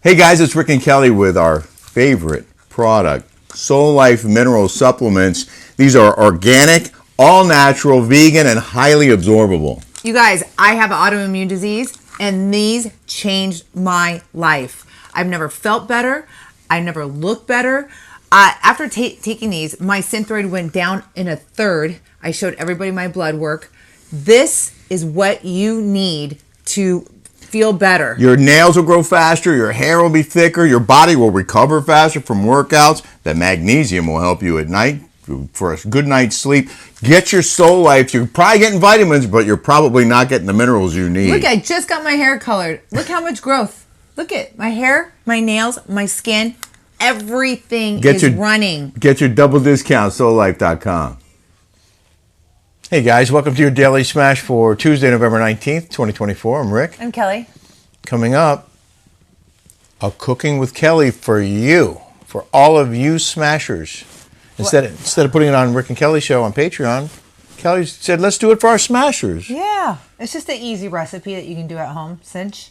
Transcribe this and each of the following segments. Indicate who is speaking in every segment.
Speaker 1: Hey guys, it's Rick and Kelly with our favorite product, SOULLIFE mineral supplements. These are organic, all natural, vegan, and highly absorbable.
Speaker 2: You guys, I have autoimmune disease, and these changed my life. I've never felt better. I never looked better. After taking these, my synthroid went down in a third. I showed everybody my blood work. This is what you need to feel better.
Speaker 1: Your nails will grow faster, your hair will be thicker, your body will recover faster from workouts. The magnesium will help you at night for a good night's sleep. Get your SOULLIFE. You're probably getting vitamins, but you're probably not getting the minerals you need.
Speaker 2: Look, I just got my hair colored. Look how much growth. Look at my hair, my nails, my skin. Everything is running.
Speaker 1: Get your double discount, SOULLIFE.com. Hey guys, welcome to your Daily Smash for Tuesday, November 19th, 2024. I'm Rick.
Speaker 2: I'm Kelly.
Speaker 1: Coming up, a Cooking with Kelly for you, for all of you smashers. Instead of putting it on Rick and Kelly show on Patreon, Kelly said, let's do it for our smashers.
Speaker 2: Yeah, it's just an easy recipe that you can do at home, cinch.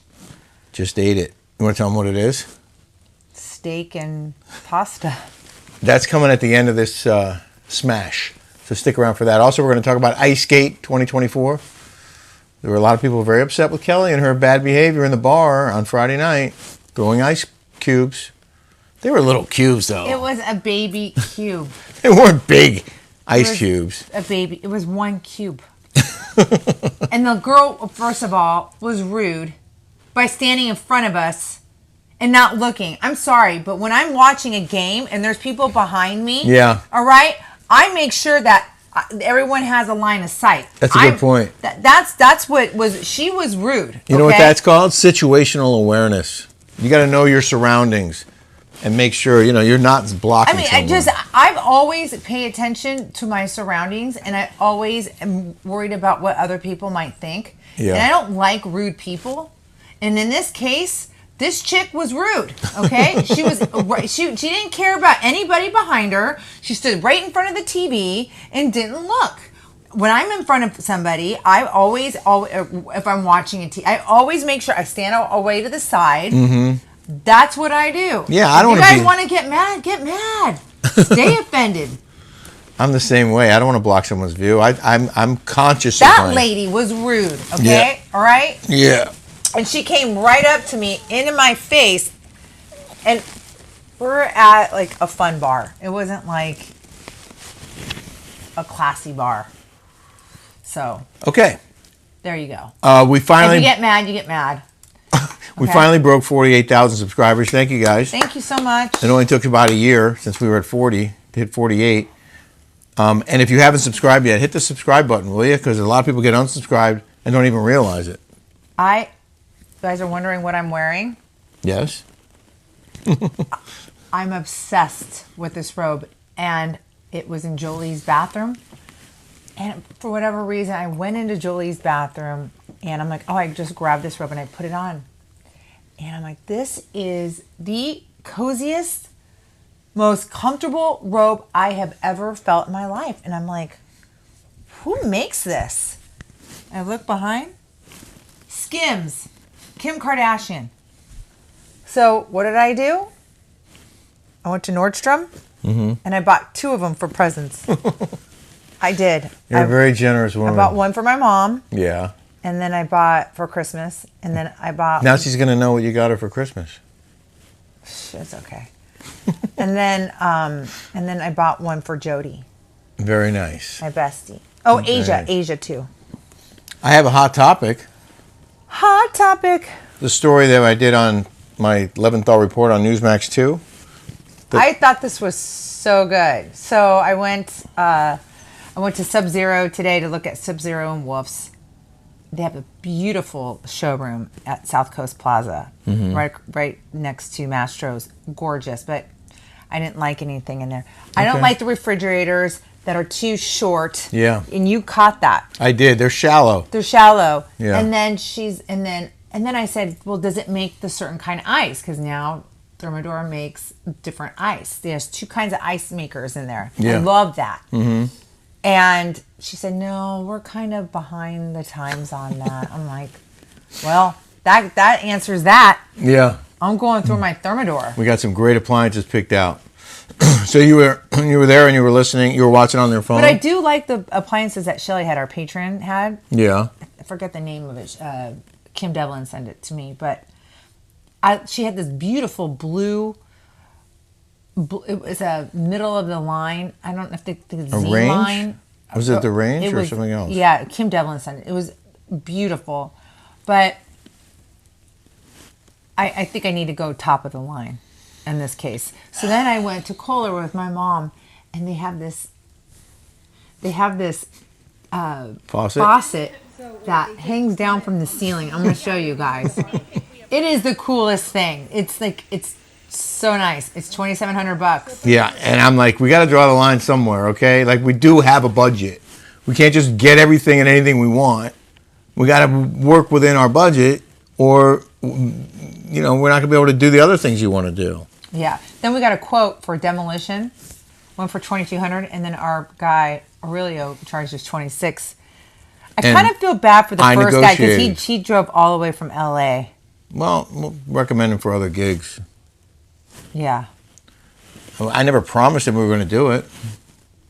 Speaker 1: Just ate it. You want to tell them what it is?
Speaker 2: Steak and pasta.
Speaker 1: That's coming at the end of this smash. So stick around for that. Also, we're going to talk about icegate 2024. There were a lot of people very upset with Kelly and her bad behavior in the bar on Friday night, throwing ice cubes. They were little cubes, though.
Speaker 2: It was a baby cube.
Speaker 1: They weren't big ice cubes.
Speaker 2: A baby. It was one cube. And the girl, first of all, was rude by standing in front of us and not looking. I'm sorry, but when I'm watching a game and there's people behind me,
Speaker 1: yeah,
Speaker 2: all right, I make sure that everyone has a line of sight.
Speaker 1: That's a good point.
Speaker 2: That's what was. She was rude.
Speaker 1: You know what that's called? Situational awareness. You got to know your surroundings and make sure you're not blocking.
Speaker 2: I mean, I've always pay attention to my surroundings, and I always am worried about what other people might think. Yeah. And I don't like rude people. And in this case, this chick was rude, okay? She didn't care about anybody behind her. She stood right in front of the TV and didn't look. When I'm in front of somebody, I always if I'm watching a TV, I always make sure I stand away to the side. Mm-hmm. That's what I do.
Speaker 1: Yeah, I don't.
Speaker 2: If you guys want to get mad, get mad. Stay offended.
Speaker 1: I'm the same way. I don't want to block someone's view. I'm conscious.
Speaker 2: That lady was rude. Okay, yeah. All right.
Speaker 1: Yeah.
Speaker 2: And she came right up to me, into my face, and we're at like a fun bar. It wasn't like a classy bar. So
Speaker 1: okay,
Speaker 2: there you go.
Speaker 1: We finally.
Speaker 2: If you get mad, you get mad.
Speaker 1: We finally broke 48,000 subscribers. Thank you guys.
Speaker 2: Thank you so much.
Speaker 1: It only took about a year since we were at 40 to hit 48. And if you haven't subscribed yet, hit the subscribe button, will you? Because a lot of people get unsubscribed and don't even realize it.
Speaker 2: You guys are wondering what I'm wearing?
Speaker 1: Yes.
Speaker 2: I'm obsessed with this robe, and it was in Jolie's bathroom. And for whatever reason, I went into Jolie's bathroom, and I'm like, oh, I just grabbed this robe, and I put it on. And I'm like, this is the coziest, most comfortable robe I have ever felt in my life. And I'm like, who makes this? I look behind. Skims. Kim Kardashian. So what did I do? I went to Nordstrom, and I bought 2 of them for presents. I did.
Speaker 1: You're a very generous woman.
Speaker 2: I bought one for my mom.
Speaker 1: Yeah.
Speaker 2: And then I bought for Christmas, and then I bought.
Speaker 1: Now she's gonna know what you got her for Christmas.
Speaker 2: It's okay. and then I bought one for Jody.
Speaker 1: Very nice.
Speaker 2: My bestie. Oh,
Speaker 1: Very nice.
Speaker 2: Asia too.
Speaker 1: I have a hot topic.
Speaker 2: Hot topic.
Speaker 1: The story that I did on my Leventhal report on Newsmax 2.
Speaker 2: I thought this was so good. So I went to Sub-Zero today to look at Sub-Zero and Wolf's. They have a beautiful showroom at South Coast Plaza, right next to Mastro's. Gorgeous, but I didn't like anything in there. I don't like the refrigerators that are too short. Yeah. And you caught that.
Speaker 1: I did. They're shallow.
Speaker 2: They're shallow.
Speaker 1: Yeah.
Speaker 2: And then I said, well, does it make the certain kind of ice? Because now Thermador makes different ice. There's 2 kinds of ice makers in there. Yeah. I love that. Mm-hmm. And she said, no, we're kind of behind the times on that. I'm like, well, that answers that.
Speaker 1: Yeah.
Speaker 2: I'm going through my Thermidor.
Speaker 1: We got some great appliances picked out. So you were there and you were listening. You were watching on their phone.
Speaker 2: But I do like the appliances that Shelly had, our patron had.
Speaker 1: Yeah.
Speaker 2: I forget the name of it. Kim Devlin sent it to me, but she had this beautiful blue. It was a middle of the line. I don't know if the Z
Speaker 1: range?
Speaker 2: line.
Speaker 1: Was it the range or something else?
Speaker 2: Yeah, Kim Devlin sent it. It was beautiful, but I think I need to go top of the line in this case. So then I went to Kohler with my mom, and they have this faucet that hangs down from the ceiling. I'm going to show you guys. It is the coolest thing. It's so nice. It's $2,700.
Speaker 1: Yeah, and I'm like, we got to draw the line somewhere, okay? Like, we do have a budget. We can't just get everything and anything we want. We got to work within our budget, or we're not going to be able to do the other things you want to do.
Speaker 2: Yeah. Then we got a quote for demolition, one for $2,200, and then our guy Aurelio charged us $2,600. I kind of feel bad for the first guy because he drove all the way from LA. Well,
Speaker 1: we'll recommend him for other gigs.
Speaker 2: Yeah.
Speaker 1: I never promised him we were going to do it.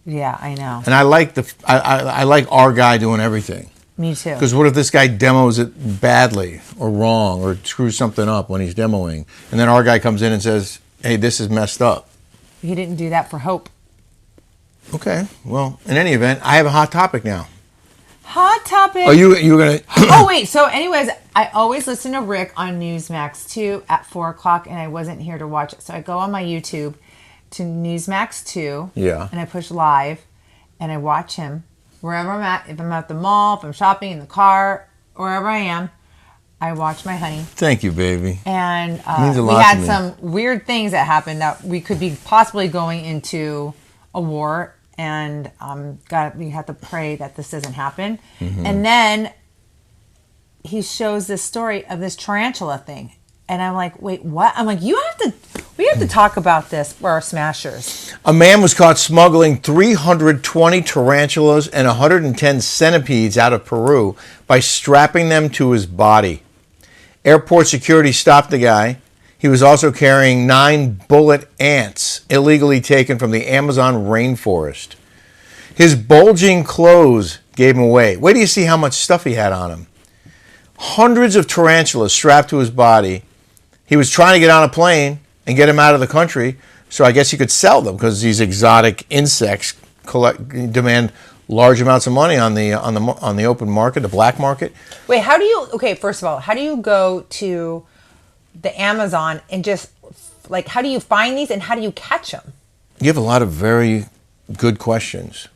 Speaker 2: Yeah, I know.
Speaker 1: And I like I like our guy doing everything.
Speaker 2: Me too.
Speaker 1: Because what if this guy demos it badly or wrong or screws something up when he's demoing, and then our guy comes in and says, "Hey, this is messed up."
Speaker 2: He didn't do that for Hope.
Speaker 1: Okay. Well, in any event, I have a hot topic now.
Speaker 2: Hot topic.
Speaker 1: Oh, you were gonna?
Speaker 2: Oh wait. So, anyways, I always listen to Rick on Newsmax 2 at 4:00, and I wasn't here to watch it, so I go on my YouTube to Newsmax 2.
Speaker 1: Yeah.
Speaker 2: And I push live, and I watch him wherever I'm at. If I'm at the mall, if I'm shopping in the car, wherever I am, I watch my honey.
Speaker 1: Thank you, baby.
Speaker 2: And
Speaker 1: means a lot
Speaker 2: we had
Speaker 1: to me.
Speaker 2: some weird things that happened that we could be possibly going into a war. And we have to pray that this doesn't happen. Mm-hmm. And then he shows this story of this tarantula thing, and I'm like, wait, what? I'm like, we have to talk about this for our smashers.
Speaker 1: A man was caught smuggling 320 tarantulas and 110 centipedes out of Peru by strapping them to his body. Airport security stopped the guy. He was also carrying 9 bullet ants illegally taken from the Amazon rainforest. His bulging clothes gave him away. Wait till you see how much stuff he had on him. Hundreds of tarantulas strapped to his body. He was trying to get on a plane and get him out of the country, so I guess he could sell them because these exotic insects demand large amounts of money on the open market, the black market.
Speaker 2: Wait, first of all, how do you go to the Amazon and just how do you find these and how do you catch them?
Speaker 1: You have a lot of very good questions.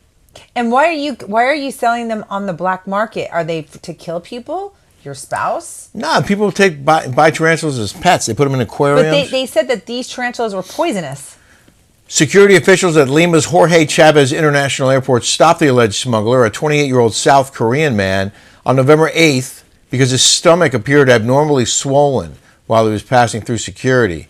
Speaker 2: And why are you selling them on the black market? Are they to kill people? Your spouse?
Speaker 1: No, people buy tarantulas as pets. They put them in aquariums.
Speaker 2: But they said that these tarantulas were poisonous.
Speaker 1: Security officials at Lima's Jorge Chavez International Airport stopped the alleged smuggler, a 28-year-old South Korean man, on November 8th because his stomach appeared abnormally swollen while he was passing through security.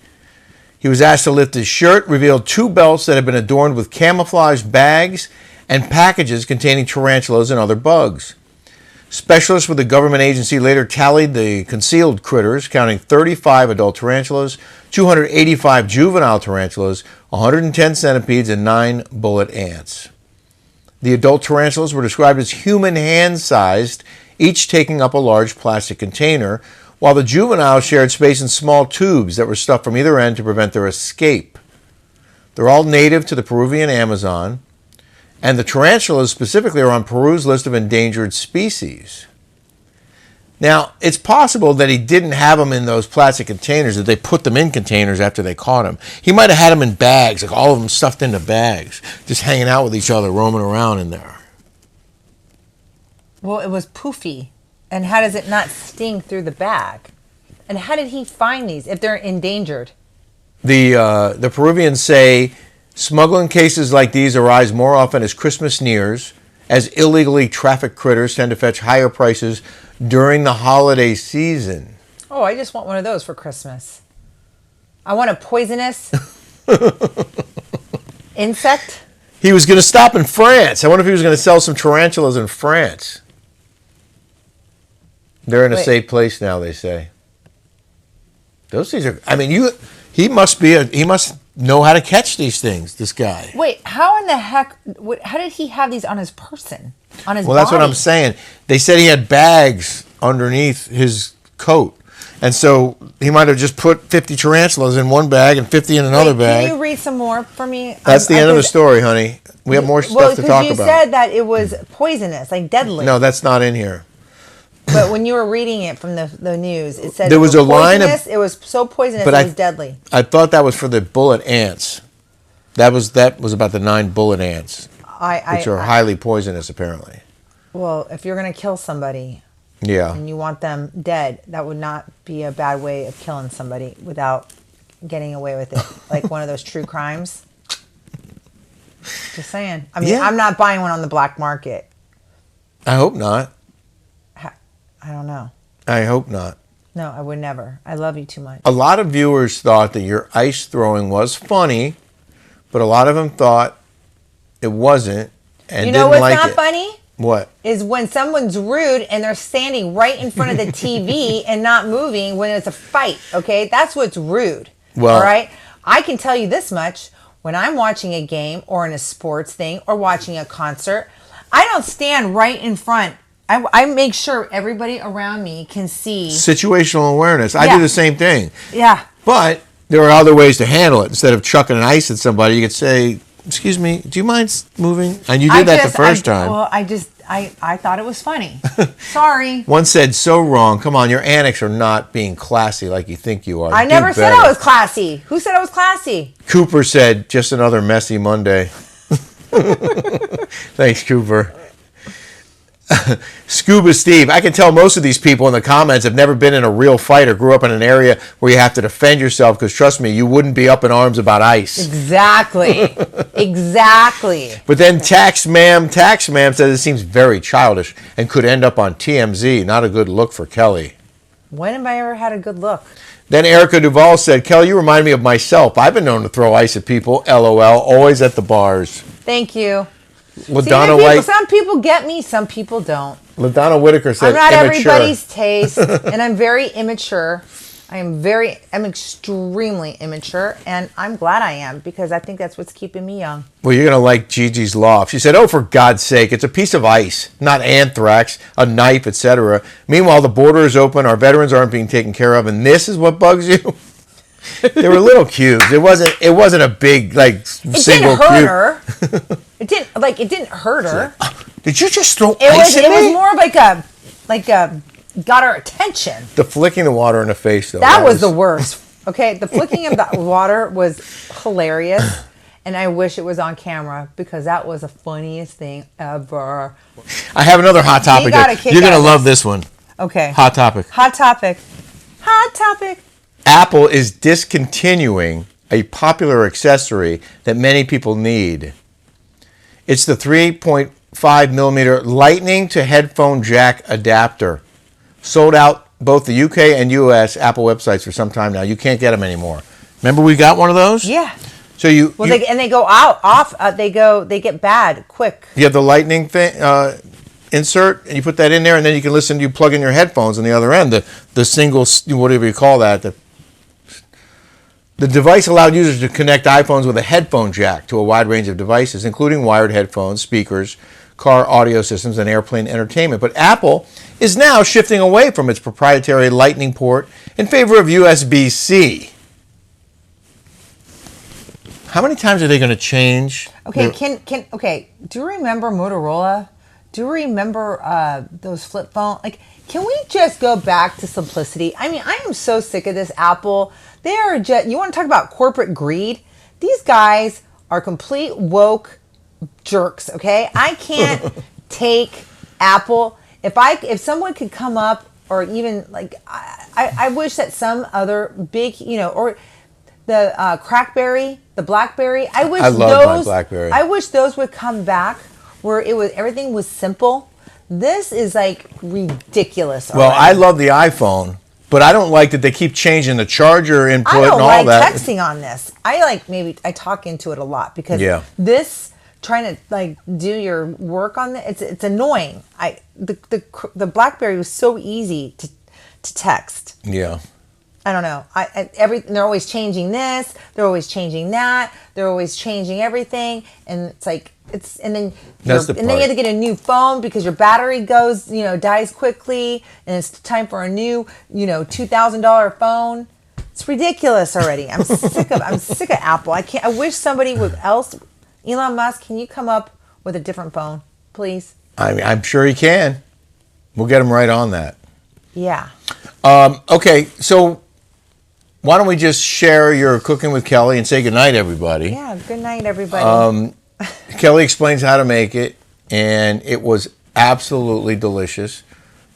Speaker 1: He was asked to lift his shirt, revealed 2 belts that had been adorned with camouflage bags and packages containing tarantulas and other bugs. Specialists with the government agency later tallied the concealed critters, counting 35 adult tarantulas, 285 juvenile tarantulas, 110 centipedes, and 9 bullet ants. The adult tarantulas were described as human hand-sized, each taking up a large plastic container, while the juveniles shared space in small tubes that were stuffed from either end to prevent their escape. They're all native to the Peruvian Amazon, and the tarantulas specifically are on Peru's list of endangered species. Now, it's possible that he didn't have them in those plastic containers, that they put them in containers after they caught him. He might have had them in bags, like all of them stuffed into bags, just hanging out with each other, roaming around in there.
Speaker 2: Well, it was poofy. And how does it not sting through the bag? And how did he find these if they're endangered?
Speaker 1: The Peruvians say smuggling cases like these arise more often as Christmas nears, as illegally trafficked critters tend to fetch higher prices during the holiday season.
Speaker 2: Oh, I just want one of those for Christmas. I want a poisonous insect.
Speaker 1: He was going to stop in France. I wonder if he was going to sell some tarantulas in France. They're in a safe place now, they say. Those things are. I mean, he must know how to catch these things. This guy.
Speaker 2: Wait, how in the heck? How did he have these on his person? On his
Speaker 1: Well,
Speaker 2: body?
Speaker 1: that's what I'm saying. They said he had bags underneath his coat, and so he might have just put 50 tarantulas in one bag and 50 in another bag.
Speaker 2: Can you read some more for me?
Speaker 1: That's the end of the story, honey. We have more stuff to talk about.
Speaker 2: Well, because you said that it was poisonous, like deadly.
Speaker 1: No, that's not in here.
Speaker 2: But when you were reading it from the news, it said
Speaker 1: there was a line of.
Speaker 2: It was so poisonous, it was deadly.
Speaker 1: I thought that was for the bullet ants. That was about the 9 bullet ants, which are highly poisonous, apparently.
Speaker 2: Well, if you're going to kill somebody,
Speaker 1: yeah,
Speaker 2: and you want them dead, that would not be a bad way of killing somebody without getting away with it, like one of those true crimes. Just saying. I mean, I'm not buying one on the black market.
Speaker 1: I hope not.
Speaker 2: I don't know.
Speaker 1: I hope not.
Speaker 2: No, I would never. I love you too much.
Speaker 1: A lot of viewers thought that your ice throwing was funny, but a lot of them thought it wasn't and
Speaker 2: you know
Speaker 1: didn't
Speaker 2: what's
Speaker 1: like
Speaker 2: not
Speaker 1: it.
Speaker 2: funny?
Speaker 1: What?
Speaker 2: Is when someone's rude and they're standing right in front of the TV and not moving when it's a fight, okay? That's what's rude, all right? I can tell you this much. When I'm watching a game or in a sports thing or watching a concert, I don't stand right in front. I make sure everybody around me can see.
Speaker 1: Situational awareness. I do the same thing.
Speaker 2: Yeah.
Speaker 1: But there are other ways to handle it. Instead of chucking an ice at somebody, you could say, "Excuse me, do you mind moving?" And you did that the first time.
Speaker 2: Well, I thought it was funny. Sorry.
Speaker 1: One said, "So wrong. Come on, your annex are not being classy like you think you are."
Speaker 2: I never said I was classy. Who said I was classy?
Speaker 1: Cooper said, "Just another messy Monday." Thanks, Cooper. Scuba Steve, I can tell most of these people in the comments have never been in a real fight or grew up in an area where you have to defend yourself, because trust me, you wouldn't be up in arms about ice.
Speaker 2: Exactly. Exactly.
Speaker 1: But then Tax Ma'am says it seems very childish and could end up on TMZ. Not a good look for Kelly.
Speaker 2: When have I ever had a good look?
Speaker 1: Then Erica Duvall said, "Kelly, you remind me of myself. I've been known to throw ice at people. LOL. Always at the bars."
Speaker 2: Thank you.
Speaker 1: LaDonna White.
Speaker 2: Some people get me, some people don't.
Speaker 1: LaDonna Whitaker said,
Speaker 2: "I'm not
Speaker 1: immature."
Speaker 2: Everybody's taste, and I'm very immature. I'm extremely immature, and I'm glad I am, because I think that's what's keeping me young.
Speaker 1: Well, you're going to like Gigi's Loft. She said, "Oh, for God's sake, it's a piece of ice, not anthrax, a knife, etc. Meanwhile, the border is open, our veterans aren't being taken care of, and this is what bugs you?" They were little cubes. It wasn't a big, single cube.
Speaker 2: It didn't hurt her. It didn't hurt her.
Speaker 1: Did you just throw ice at me?
Speaker 2: It was more like a got her attention.
Speaker 1: The flicking the water in the face, though.
Speaker 2: That was the worst. Okay, the flicking of the water was hilarious, and I wish it was on camera, because that was the funniest thing ever.
Speaker 1: I have another hot topic. You're going to love this one.
Speaker 2: Okay.
Speaker 1: Hot topic.
Speaker 2: Hot topic. Hot topic.
Speaker 1: Apple is discontinuing a popular accessory that many people need. It's the 3.5 millimeter lightning to headphone jack adapter. Sold out both the UK and US Apple websites for some time now. You can't get them anymore. Remember we got one of those?
Speaker 2: Yeah.
Speaker 1: So
Speaker 2: they go off. They get bad quick.
Speaker 1: You have the lightning thing insert, and you put that in there, and then you can listen. You plug in your headphones on the other end. The single, whatever you call that. The device allowed users to connect iPhones with a headphone jack to a wide range of devices, including wired headphones, speakers, car audio systems, and airplane entertainment. But Apple is now shifting away from its proprietary Lightning port in favor of USB-C. How many times are they going to change?
Speaker 2: Okay, do you remember Motorola? Do you remember those flip phone? Can we just go back to simplicity? I mean, I am so sick of this Apple. They are just, you want to talk about corporate greed? These guys are complete woke jerks, okay? I can't take Apple. If someone could come up, or even I wish that some other big, or the Crackberry, the BlackBerry. I love my BlackBerry. I wish those would come back, where everything was simple. This is ridiculous.
Speaker 1: Well, I love the iPhone, but I don't like that they keep changing the charger input and all that.
Speaker 2: I don't like texting on this. I talk into it a lot, because this trying to do your work on it, it's annoying. The BlackBerry was so easy to text.
Speaker 1: Yeah.
Speaker 2: I don't know. They're always changing this. They're always changing that. They're always changing everything, and it's like and then you have to get a new phone because your battery goes, dies quickly, and it's time for a new, $2,000 phone. It's ridiculous already. I'm sick of Apple. I wish somebody else, Elon Musk, can you come up with a different phone, please?
Speaker 1: I'm sure he can. We'll get him right on that.
Speaker 2: Yeah.
Speaker 1: Okay, so why don't we just share your cooking with Kelly and say goodnight, everybody?
Speaker 2: Yeah, good night, everybody.
Speaker 1: Kelly explains how to make it, and it was absolutely delicious.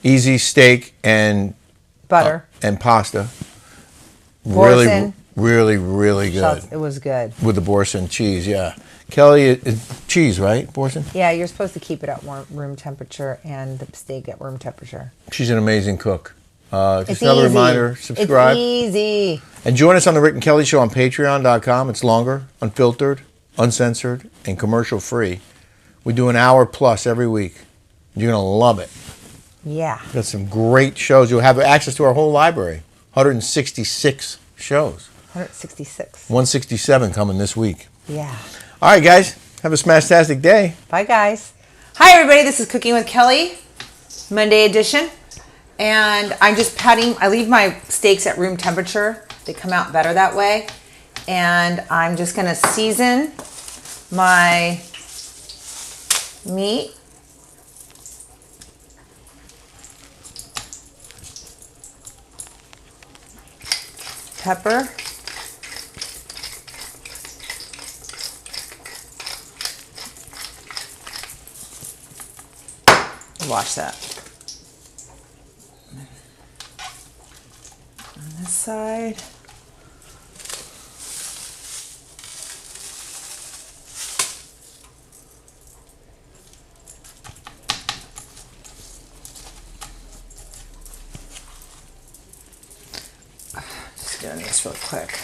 Speaker 1: Easy steak and
Speaker 2: butter
Speaker 1: and pasta.
Speaker 2: Boursin.
Speaker 1: Really good.
Speaker 2: It was good.
Speaker 1: With the boursin cheese, yeah. Kelly, cheese, right? Boursin?
Speaker 2: Yeah, you're supposed to keep it at room temperature and the steak at room temperature.
Speaker 1: She's an amazing cook. Just another reminder, subscribe.
Speaker 2: It's easy.
Speaker 1: And join us on the Rick and Kelly Show on Patreon.com. It's longer, unfiltered, uncensored, and commercial free. We do an hour plus every week. You're going to love it.
Speaker 2: Yeah.
Speaker 1: We've got some great shows. You'll have access to our whole library. 166 shows.
Speaker 2: 166.
Speaker 1: 167 coming this week.
Speaker 2: Yeah.
Speaker 1: All right, guys. Have a smash-tastic day.
Speaker 2: Bye, guys. Hi, everybody. This is Cooking with Kelly, Monday edition. And I'm just I leave my steaks at room temperature. They come out better that way. And I'm just going to season my meat. Pepper. Wash that. On this side. Just doing this real quick.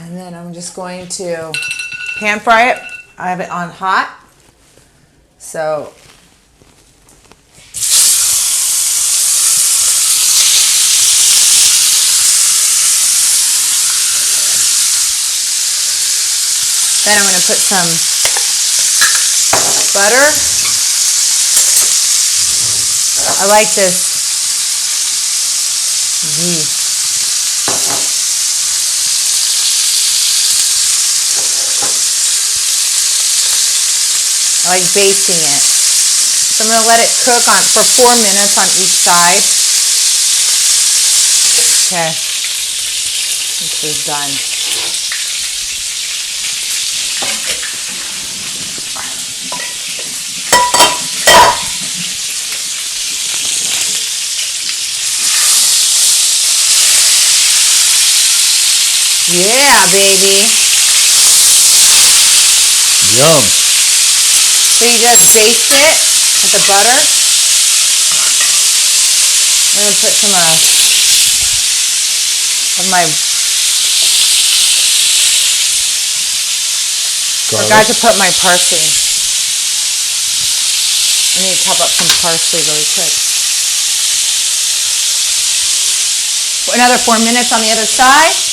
Speaker 2: And then I'm just going to pan fry it. I have it on hot. So then I'm going to put some butter. I like this ghee. I like basting it. So I'm going to let it cook for 4 minutes on each side. Okay. This is done. Yeah, baby.
Speaker 1: Yum.
Speaker 2: So you just baste it with the butter. I'm going to put some of my... Forgot to put my parsley. I need to chop up some parsley really quick. Another 4 minutes on the other side.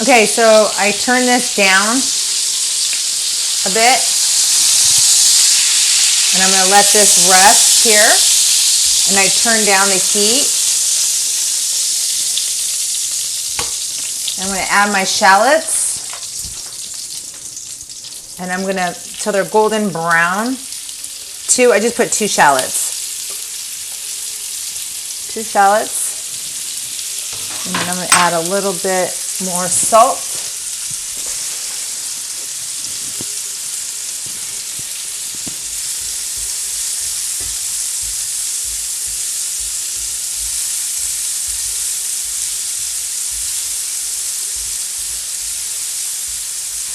Speaker 2: Okay, so I turn this down a bit, and I'm going to let this rest here, and I turn down the heat. I'm going to add my shallots, and I'm going to, till they're golden brown. I just put 2 shallots. 2 shallots, and then I'm going to add a little bit more salt.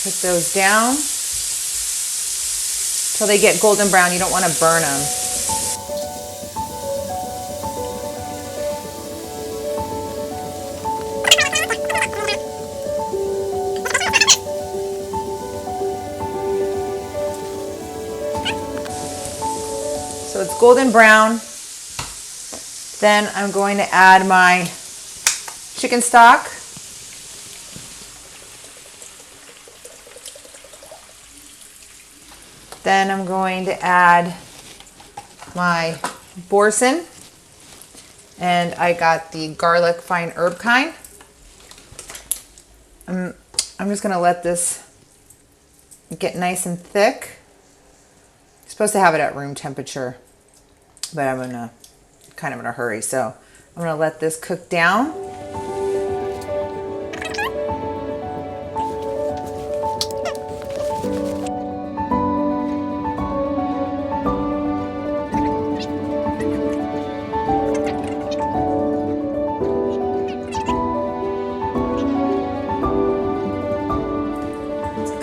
Speaker 2: Cook those down till they get golden brown. You don't want to burn them. golden brown. Then I'm going to add my chicken stock. Then I'm going to add my boursin. And I got the garlic fine herb kind. I'm just going to let this get nice and thick. You're supposed to have it at room temperature, but I'm kind of in a hurry. So I'm going to let this cook down.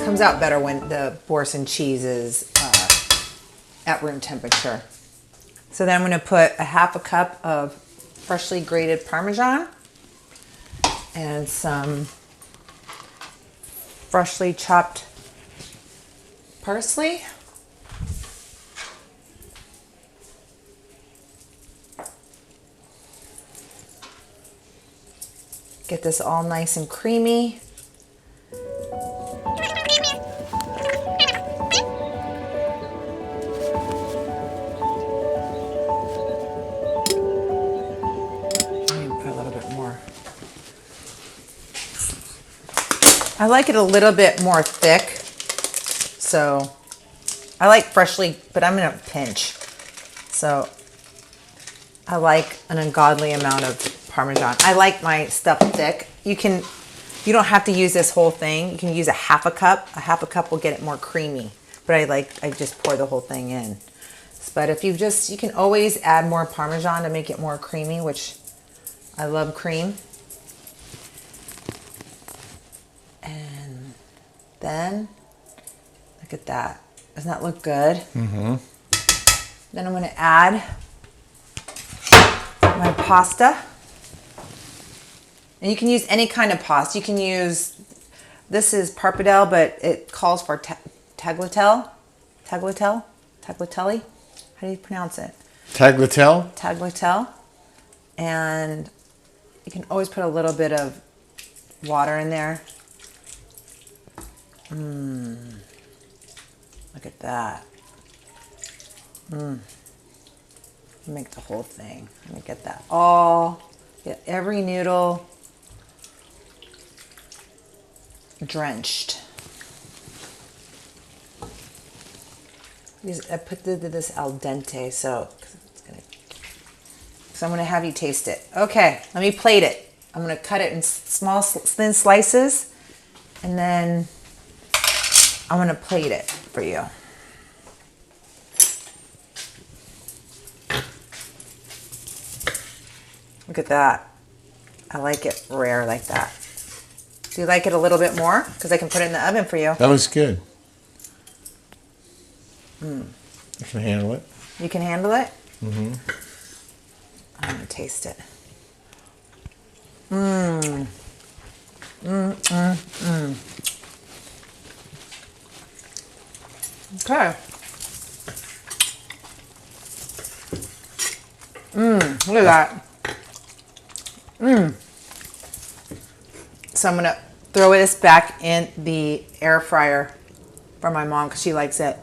Speaker 2: Comes out better when the boursin cheese is at room temperature. So then I'm going to put a half a cup of freshly grated Parmesan and some freshly chopped parsley. Get this all nice and creamy. I like it a little bit more thick, so I like freshly, but I'm in a pinch. So I like an ungodly amount of Parmesan. I like my stuff thick. You don't have to use this whole thing. You can use a half a cup. A half a cup will get it more creamy, but I just pour the whole thing in. But if you can always add more Parmesan to make it more creamy, which I love cream. And then, look at that. Doesn't that look good? Mm-hmm. Then I'm going to add my pasta. And you can use any kind of pasta. You can use, this is pappardelle, but it calls for tagliatelle. Tagliatelle? How do you pronounce it?
Speaker 1: Tagliatelle?
Speaker 2: Tagliatelle. And you can always put a little bit of water in there. Look at that. Make the whole thing. Let me get that get every noodle drenched. I put this al dente, so I'm going to have you taste it. Okay, let me plate it. I'm going to cut it in small, thin slices, and then I'm going to plate it for you. Look at that. I like it rare like that. Do you like it a little bit more? Because I can put it in the oven for you.
Speaker 1: That looks good. I can handle it.
Speaker 2: You can handle it? Mm-hmm. I'm going to taste it. Okay. Look at that. So I'm going to throw this back in the air fryer for my mom because she likes it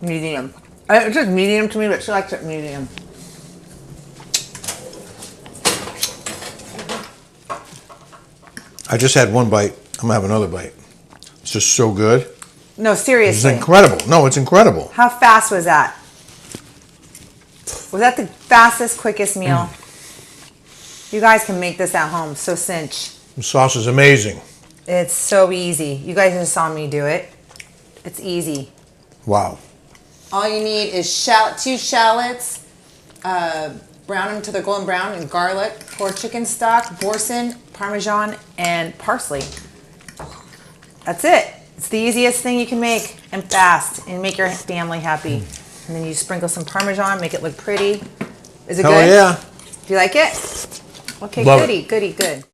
Speaker 2: medium. It's just medium to me, but she likes it medium.
Speaker 1: I just had one bite. I'm going to have another bite. It's just so good.
Speaker 2: No, seriously.
Speaker 1: It's incredible. No, it's incredible.
Speaker 2: How fast was that? Was that the fastest, quickest meal? You guys can make this at home. So cinch.
Speaker 1: The sauce is amazing.
Speaker 2: It's so easy. You guys just saw me do it. It's easy.
Speaker 1: Wow.
Speaker 2: All you need is 2 shallots, brown them to the golden brown, and garlic, pour chicken stock, boursin, Parmesan, and parsley. That's it. It's the easiest thing you can make, and fast, and make your family happy. And then you sprinkle some Parmesan, make it look pretty. Is it
Speaker 1: Hell
Speaker 2: good?
Speaker 1: yeah.
Speaker 2: Do you like it? Okay,
Speaker 1: Love
Speaker 2: goody, good.